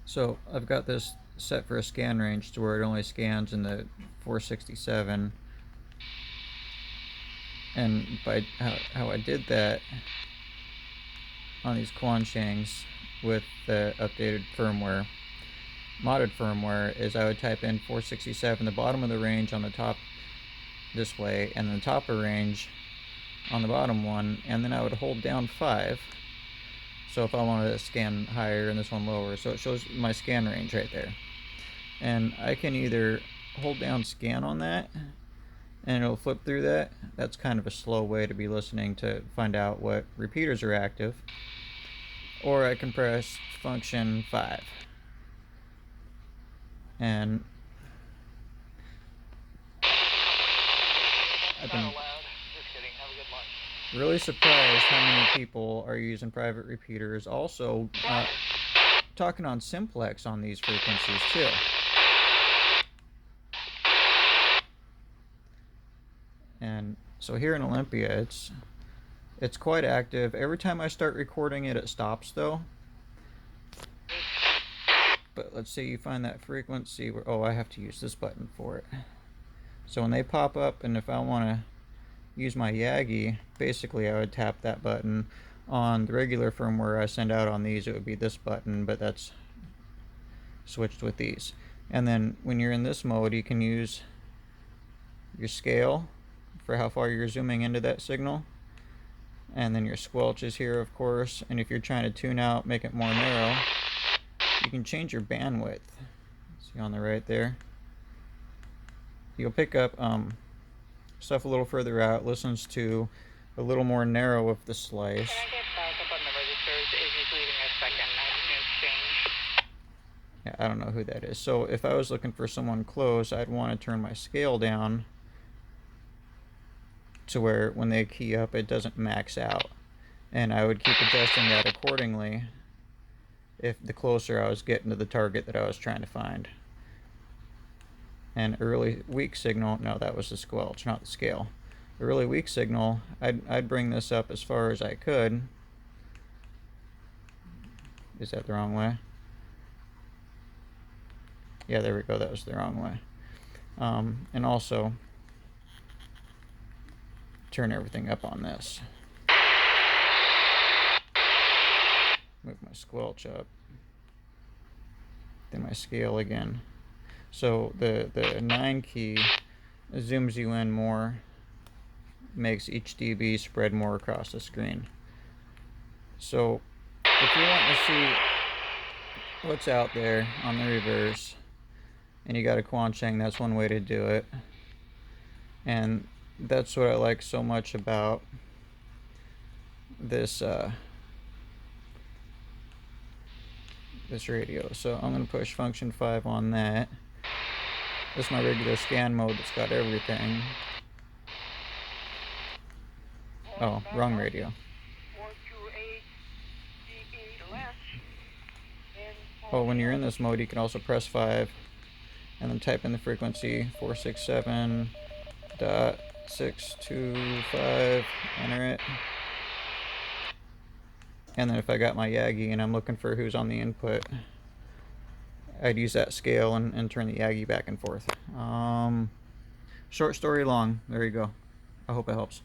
So I've got this set for a scan range to where it only scans in the 467, and by how I did that on these quanshengs with the updated firmware, modded firmware, is I would type in 467, the bottom of the range on the top this way, and the top of range on the bottom one, and then I would hold down 5. So if I wanted to scan higher and this one lower, so it shows my scan range right there. And I can either hold down scan on that and it'll flip through that. That's kind of a slow way to be listening to find out what repeaters are active. Or I can press function 5. And I've been really surprised how many people are using private repeaters. Also, talking on simplex on these frequencies too. And so here in Olympia, it's quite active. Every time I start recording it, it stops though. But let's say you find that frequency where, oh, I have to use this button for it. So when they pop up, and if I want to use my Yagi, basically I would tap that button. On the regular firmware I send out on these, it would be this button, but that's switched with these. And then when you're in this mode, you can use your scale for how far you're zooming into that signal, and then your squelch is here, of course. And if you're trying to tune out, make it more narrow, you can change your bandwidth. See on the right there, you'll pick up stuff a little further out, listens to a little more narrow of the slice. Can I get backup on the registers? Is just leaving a second. I need to change. Yeah, I don't know who that is. So if I was looking for someone close, I'd want to turn my scale down to where when they key up, it doesn't max out. And I would keep adjusting that accordingly if the closer I was getting to the target that I was trying to find. And early weak signal, no, that was the squelch, not the scale. The really weak signal, I'd bring this up as far as I could. Is that the wrong way? Yeah, there we go, that was the wrong way. And also turn everything up on this. Move my squelch up. Then my scale again. So the 9 key zooms you in more, makes each dB spread more across the screen. So if you want to see what's out there on the reverse and you got a quansheng, that's one way to do it. And that's what I like so much about this this radio. So I'm going to push function 5 on that. This is my regular scan mode that's got everything. Oh, wrong radio. Oh, when you're in this mode, you can also press 5 and then type in the frequency 467.625, enter it. And then if I got my Yagi and I'm looking for who's on the input, I'd use that scale and turn the Yagi back and forth. Short story long, there you go. I hope it helps.